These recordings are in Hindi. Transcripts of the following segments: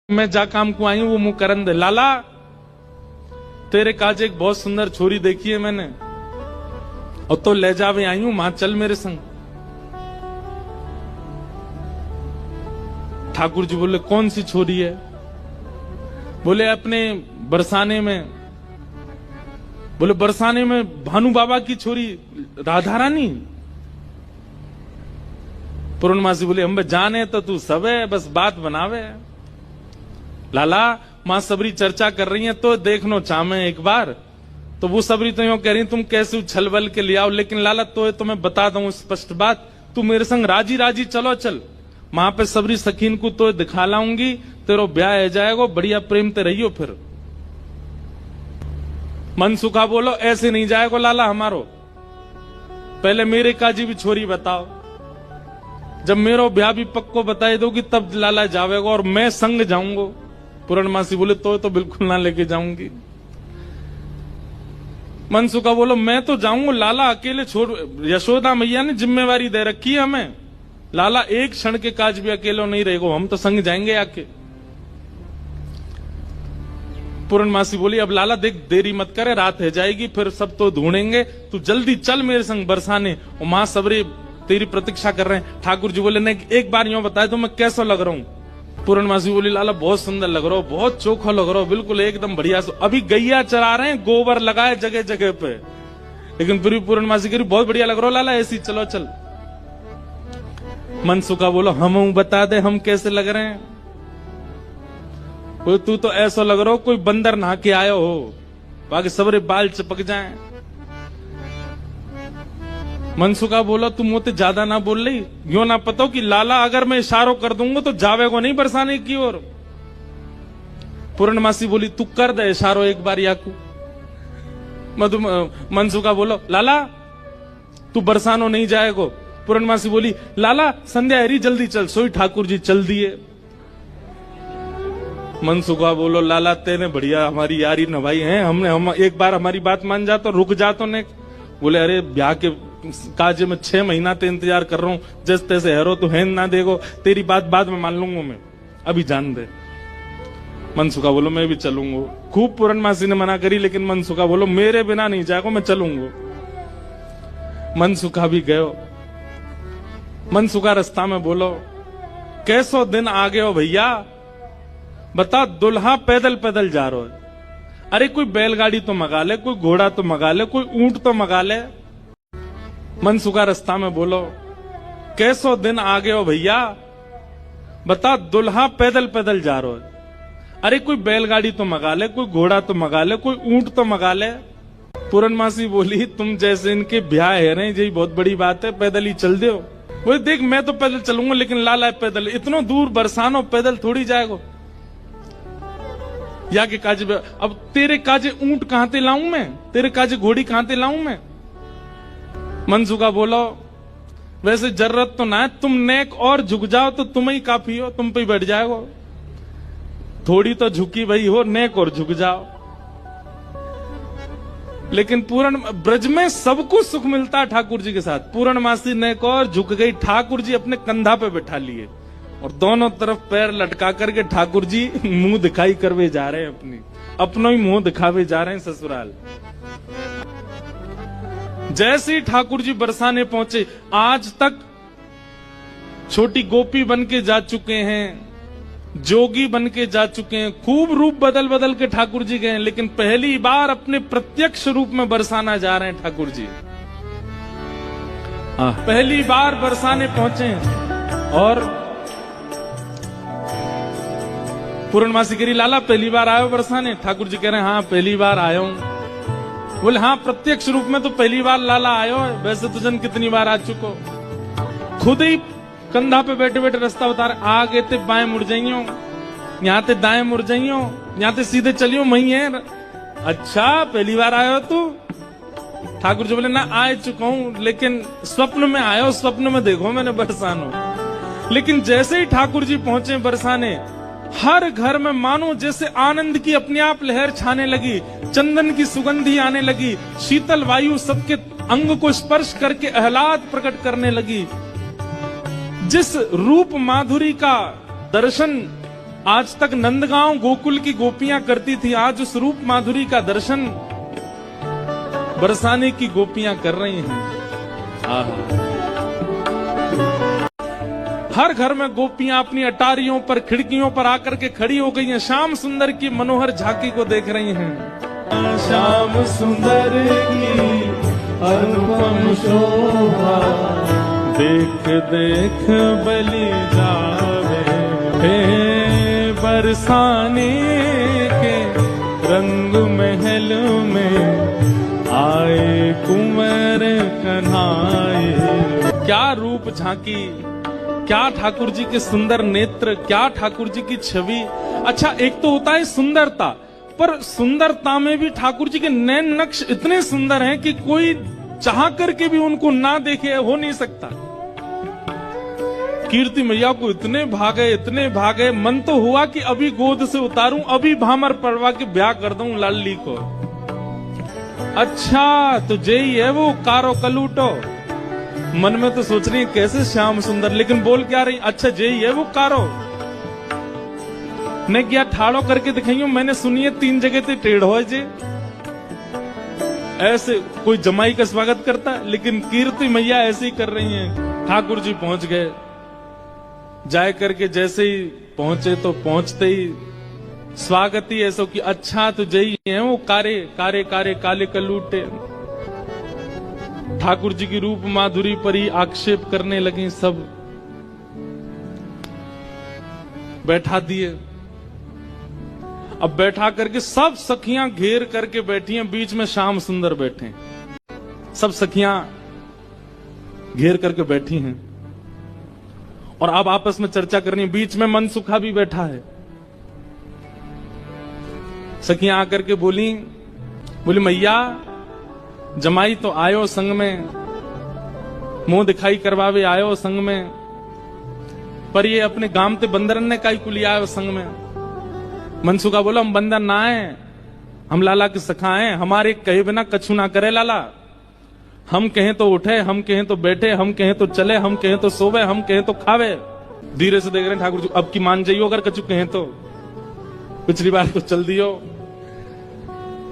मैं जा काम को आई हूं वो मुंह करन दे। लाला तेरे काज एक बहुत सुंदर छोरी देखी है मैंने और तो ले जावे आई हूं, मां चल मेरे संग। ठाकुर जी बोले कौन सी छोरी है? बोले अपने बरसाने में। बोले बरसाने में भानु बाबा की छोरी राधा रानी। पूर्णमासी बोले हम जाने तो तू सब है, बस बात बनावे। लाला मां सबरी चर्चा कर रही है तो देखनो चामे एक बार। तो वो सबरी तो यूं कह रही तुम कैसे उछल बल के ले आओ, लेकिन लाला तो मैं बता दूं स्पष्ट बात, तू मेरे संग राजी राजी चलो चल। वहां पे सबरी सखीन को तो दिखा लाऊंगी, तेरो ब्याह हो जाएगा, बढ़िया प्रेम ते रहियो। फिर मन सुखा बोलो ऐसे नहीं जाएगा लाला हमारो, पहले मेरे काजी भी छोरी बताओ। जब मेरो ब्याह भी पक्को बताए दोगी तब लाला जावेगा और मैं संग जाऊंगा। पूर्णमासी बोले तो बिल्कुल ना लेके जाऊंगी। मनसुखा बोलो मैं तो जाऊंगा लाला, अकेले छोड़। यशोदा मैया ने जिम्मेवारी दे रखी है हमें, लाला एक क्षण के काज भी अकेले नहीं रहेगा, हम तो संग जाएंगे आके। पूर्णमासी बोली अब लाला देख देरी मत करे, रात है जाएगी, फिर सब तो ढूंढेंगे, तू जल्दी चल मेरे संग बरसाने। और मां सबरे तेरी प्रतीक्षा कर रहे हैं। ठाकुर जी बोले नहीं एक बार यूं बताए तो मैं कैसा लग रहा हूं? पूर्णमासी बोली लाला बहुत सुंदर लग रहा हो, बहुत चोखा लग रहा हो, बिल्कुल एकदम बढ़िया। अभी गैया चरा रहे हैं, गोबर लगाए जगह जगह पे, लेकिन फिर भी पूर्णमासी कह रही बहुत बढ़िया लग रहा हो लाला, ऐसी चलो चल। मनसुखा बोलो हम बता दे हम कैसे लग रहे हैं? तू तो ऐसा लग रहा हो कोई बंदर नहा के आयो हो, बाकी सबरे बाल चिपक जाएं। मनसुखा बोला तुम मुझे ज्यादा ना बोल रही, यो ना पता कि लाला अगर मैं इशारों कर दूंगा तो जावेगो नहीं बरसाने की ओर। पूर्णमासी बोली तू कर दे इशारों एक बार याकू। मनसुखा बोलो लाला तू बरसानो नहीं जाएगो। पूर्णमासी बोली लाला संध्या हरी जल्दी चल, सोई ठाकुर जी चल दिए। मनसुखा बोलो लाला तेने बढ़िया हमारी यारी नभाई है, हम एक बार हमारी बात मान जा तो रुक जा तो ने। बोले अरे ब्याह के काज में 6 महीना ते इंतजार कर रहा हूं, जैसे तैसे हेरो तो हैन ना देगो, तेरी बात बाद में मान लूंगा मैं, अभी जान दे। मनसुखा बोलो मैं भी चलूंगा। खूब पूर्णमासी ने मना करी, लेकिन मनसुखा बोलो मेरे बिना नहीं जाएगा, मैं चलूंगा। मनसुखा भी गयो। मनसुखा रास्ता में बोलो कैसो दिन आ गए हो भैया, बता दुल्हा पैदल पैदल जा रहा है, अरे कोई बैलगाड़ी तो मंगा ले, कोई घोड़ा तो मंगा ले, कोई ऊंट तो मंगा ले। मनसुखा रास्ता में बोलो कैसो दिन आ गए हो भैया, बता दुल्हा पैदल पैदल जा रहा है, अरे कोई बैलगाड़ी तो मंगा ले, कोई घोड़ा तो मंगा ले, कोई ऊंट तो मंगा ले। पूर्णमासी बोली तुम जैसे इनके ब्याह है रहे यही बहुत बड़ी बात है, पैदल ही चल दो। वो देख मैं तो पैदल चलूंगा, लेकिन लाला पैदल इतना दूर बरसानो पैदल थोड़ी जाएगा। या के काजे अब तेरे काजे ऊंट कहां ते लाऊं मैं, तेरे काजे घोड़ी कहां ते लाऊं मैं? मनसुखा बोलो वैसे जरूरत तो ना है, तुम नेक और झुक जाओ तो तुम ही काफी हो, तुम पे ही बैठ जाएगो। थोड़ी तो झुकी भाई हो, नेक और झुक जाओ। लेकिन पूर्ण ब्रज में सबको सुख मिलता है ठाकुर जी के साथ। पूर्णमासी नेक और झुक गई, ठाकुर जी अपने कंधा पे बैठा लिए और दोनों तरफ पैर लटका करके ठाकुर जी मुंह दिखाई करवे जा रहे हैं, अपनों ही मुंह दिखावे जा रहे हैं ससुराल। जैसे ही ठाकुर जी बरसाने पहुंचे, आज तक छोटी गोपी बन के जा चुके हैं, जोगी बन के जा चुके हैं, खूब रूप बदल बदल के ठाकुर जी गए, लेकिन पहली बार अपने प्रत्यक्ष रूप में बरसाना जा रहे हैं ठाकुर जी। पहली बार बरसाने पहुंचे और पूर्णमासी करी लाला पहली बार आयो बरसाने? ठाकुर जी कह रहे हैं हाँ पहली बार आयो हूं। बोले हाँ प्रत्यक्ष रूप में तो पहली बार लाला आयो है, वैसे तो जन कितनी बार आ चुको। खुद ही कंधा पे बैठे बैठे रास्ता बता रहे, आगे ते बाएं मुड़ जाइयो, यहाँ ते दाएं मुड़ जाइयो, यहाँ ते सीधे चलियो वही है। अच्छा पहली बार आयो तू? ठाकुर जी बोले ना आ चुका हूं, लेकिन स्वप्न में आयो, स्वप्न में देखो मैंने बरसानो। लेकिन जैसे ही ठाकुर जी पहुंचे बरसाने, हर घर में मानो जैसे आनंद की अपने आप लहर छाने लगी, चंदन की सुगंधी आने लगी, शीतल वायु सबके अंग को स्पर्श करके आह्लाद प्रकट करने लगी। जिस रूप माधुरी का दर्शन आज तक नंदगांव गोकुल की गोपियां करती थी, आज उस रूप माधुरी का दर्शन बरसाने की गोपियां कर रही हैं। आहा। हर घर में गोपियां अपनी अटारियों पर, खिड़कियों पर आकर के खड़ी हो गई हैं, श्याम सुंदर की मनोहर झांकी को देख रही हैं। श्याम सुंदर की अनुपम शोभा, देख देख बलि जावे, हे बरसाने के रंग महल में आए कुंवर कन्हाए। क्या रूप झांकी, क्या ठाकुर जी के सुंदर नेत्र, क्या ठाकुर जी की छवि। अच्छा, एक तो होता है सुंदरता, पर सुंदरता में भी ठाकुर जी के नैन नक्श इतने सुंदर हैं कि कोई चाह करके भी उनको ना देखे हो नहीं सकता। कीर्ति मैया को इतने भागे, मन तो हुआ कि अभी गोद से उतारूं, अभी भामर पड़वा के ब्याह कर दूं लाली को। अच्छा, तो जय है वो कारो कलूटो। मन में तो सोच रही है कैसे श्याम सुंदर, लेकिन बोल क्या रही, अच्छा जय है वो कारो। ने क्या ठाड़ो करके दिखाइयो, मैंने सुनी है 3 जगह ते टेढ़ो है जे। ऐसे कोई जमाई का स्वागत करता है, लेकिन कीर्ति मैया ऐसे ही कर रही हैं। ठाकुर जी पहुंच गए, जाए करके जैसे ही पहुंचे तो पहुंचते ही स्वागत ही ऐसा कि अच्छा तो जय है वो कारे कारे कारे काले कलूटे। ठाकुर जी की रूप माधुरी पर ही आक्षेप करने लगे सब। बैठा दिए, अब बैठा करके सब सखियां घेर करके बैठी हैं, बीच में श्याम सुंदर बैठे। सब सखियां घेर करके बैठी हैं और अब आपस में चर्चा करनी है। बीच में मनसुखा भी बैठा है। सखियां आकर के बोली मैया जमाई तो आयो संग में, मुंह दिखाई करवावे आयो संग में, पर ये अपने गांव ते बंदरन ने काई कुली आयो संग में। मनसुखा बोला हम बंदर ना है, हम लाला के सखा हैं, हमारे कहे बिना कछु ना करे लाला। हम कहें तो उठे, हम कहें तो बैठे, हम कहें तो चले, हम कहें तो सोवे, हम कहें तो खावे। धीरे से देख रहे हैं ठाकुर जी, अब की मान जाइयो अगर कछु कहें तो, पिछली बार तो चल दियो।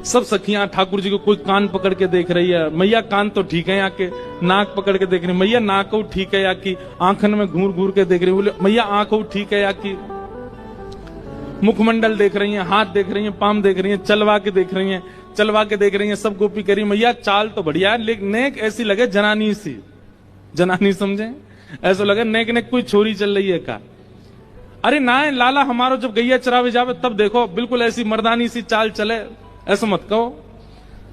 सब सखियां ठाकुर जी को कोई कान पकड़ के देख रही है, मैया कान तो ठीक है, आके नाक पकड़ के देख रही है, मैया नाक ठीक है या की, आंखन में घूर घूर के देख रही है, बोले मैया आंख ठीक है या की, मुखमंडल देख रही है, हाथ देख रही है, पाम देख रही है, चलवा के देख रही है, चलवा के देख रही है। सब गोपी कह रही मैया चाल तो बढ़िया है, लेकिन नेक ऐसी लगे जनानी सी, जनानी समझे, ऐसा लगे नेक नेक कोई छोरी चल रही है का। अरे ना है लाला, हमारो जब गैया चरावे जावे तब देखो बिल्कुल ऐसी मर्दानी सी चाल चले, ऐसा मत कहो।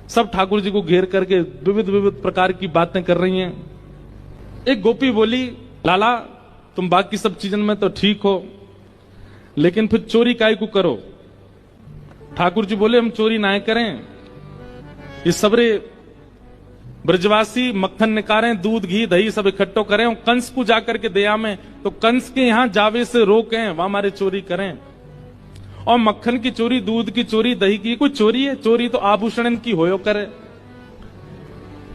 सब ठाकुर जी को घेर करके विविध विविध प्रकार की बातें कर रही हैं। एक गोपी बोली लाला तुम बाकी सब चीजों में तो ठीक हो, लेकिन फिर चोरी काय को करो। ठाकुर जी बोले हम चोरी ना करें, ये सबरे ब्रजवासी मक्खन निकालें, दूध घी दही सब इकट्ठो करें और कंस को जाकर के दया में, तो कंस के यहां जावे से रोकें, वहां हमारे चोरी करें। और मक्खन की चोरी, दूध की चोरी, दही की कोई चोरी है? चोरी तो आभूषण की होयो करे।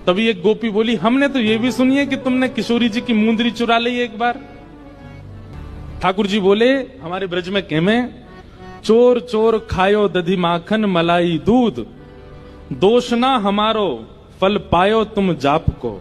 तभी एक गोपी बोली हमने तो ये भी सुनी है कि तुमने किशोरी जी की मुंदरी चुरा ली एक बार। ठाकुर जी बोले हमारे ब्रज में कहमे, चोर चोर खायो दधी माखन मलाई दूध, दोष ना हमारो फल पायो तुम जाप को।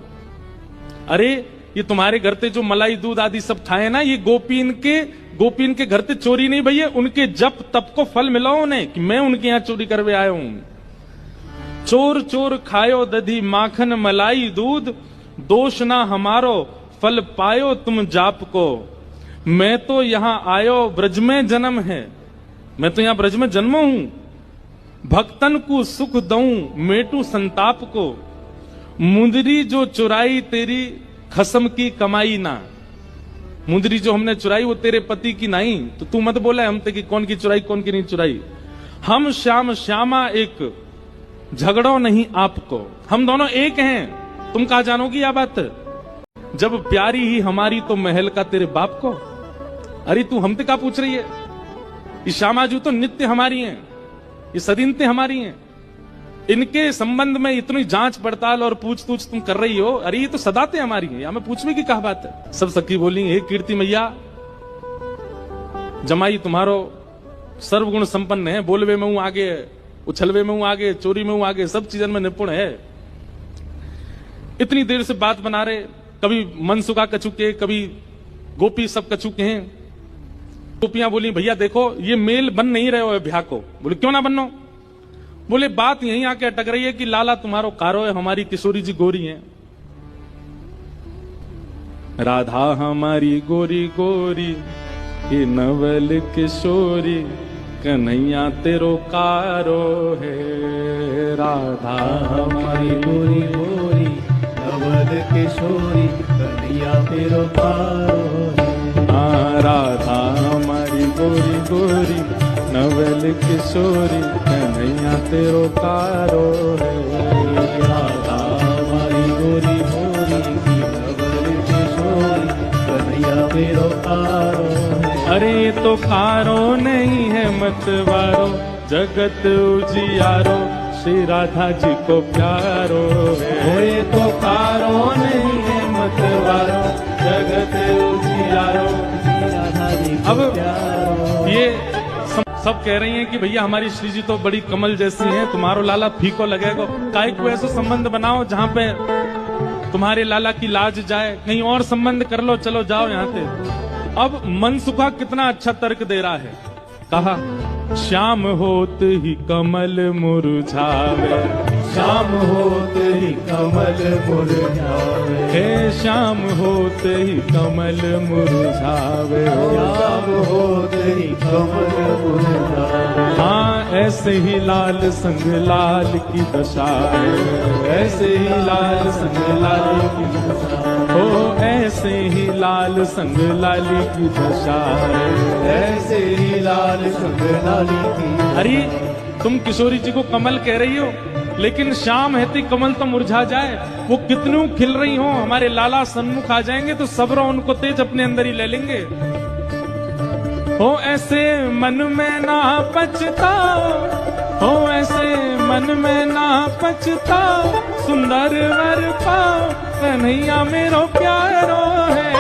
अरे ये तुम्हारे घर पे जो मलाई दूध आदि सब खाए ना, ये गोपीन के घर पे चोरी नहीं भैया, उनके जप तप को फल मिला उन्हें कि मैं उनके यहां चोरी करवे आया हूं। चोर चोर खायो दधी माखन मलाई दूध, दोष ना हमारो फल पायो तुम जाप को। मैं तो यहां आयो ब्रज में जन्म है, मैं तो यहां ब्रज में जन्म हूं, भक्तन को सुख दऊं मेटू संताप को। मुंदरी जो चुराई तेरी खसम की कमाई ना, मुंदरी जो हमने चुराई वो तेरे पति की नहीं, तो तू मत बोला हम ते कि कौन की चुराई कौन की नहीं चुराई। हम श्याम श्यामा एक, झगड़ो नहीं आपको, हम दोनों एक हैं। तुम कहा जानोगी यह बात? जब प्यारी ही हमारी तो महल का तेरे बाप को। अरे तू हमसे क्या पूछ रही है? ये श्यामाजू तो नित्य हमारी हैं, ये सदिनते हमारी हैं, इनके संबंध में इतनी जांच पड़ताल और पूछ तूछ तुम कर रही हो। अरे ये तो सदाते हमारी हैं, या मैं पूछने की क्या बात है? सब सखी बोली हे कीर्ति मैया, जमाई तुम्हारो सर्वगुण संपन्न है, बोलवे में हूं आगे, उछलवे में हूं आगे, चोरी में हूं आगे, सब चीजन में निपुण है। इतनी देर से बात बना रहे, कभी मनसुखा कचुके, कभी गोपी सब कचुके हैं। गोपियां बोली भैया देखो ये मेल बन नहीं रहे हो ब्याह को। बोले क्यों ना बनो? बोले बात यहीं आके अटक रही है कि लाला तुम्हारो कारो है, हमारी किशोरी जी गोरी है। राधा हमारी गोरी गोरी, ये नवल किशोरी, कन्हैया तेरो कारो है। राधा हमारी गोरी गोरी, नवल किशोरी, कन्हैया तेरो कारो है। राधा हमारी गोरी गोरी, नवल किशोरी, कन्हैया तेरो कारो है। राधा हमारी गोरी गोरी, नवल किशोरी, कन्हैया तेरो कारो है। अरे तो कारो नहीं है मतवारो, जगत उजियारो, श्री राधा जी को प्यारो है। तो कारो नहीं है मतवारो, जगत उजियारो, राधा जी को अब प्यारो। ये सब कह रही हैं कि भैया हमारी श्री जी तो बड़ी कमल जैसी हैं, तुम्हारो लाला फीको लगेगा। काहे को ऐसा संबंध बनाओ जहां पे तुम्हारे लाला की लाज जाए, कहीं और संबंध कर लो, चलो जाओ यहाँ से। अब मनसुखा कितना अच्छा तर्क दे रहा है। कहा श्याम होत ही कमल मुरझावे, शाम होते ही कमल मुरझावे, हे श्याम होत ही कमल मुरझावे। शाम होते ही कमल मुरझावे। हाँ ऐसे ही लाल संग लाल की दशा है, ऐसे ही लाल संग लाल की दशा हो, ऐसे ही लाल संग लाली की दशा है, ऐसे ही लाल संग लाली की। अरे तुम किशोरी जी को कमल कह रही हो, लेकिन शाम हेती कमल तो मुरझा जाए। वो कितनू खिल रही हो, हमारे लाला सन्मुख आ जाएंगे तो सबरो उनको तेज अपने अंदर ही ले लेंगे। हो ऐसे मन में ना पछताओ, हो ऐसे मन में ना पछताओ, सुंदर वर पाओ, कन्हैया मेरो प्यारो है।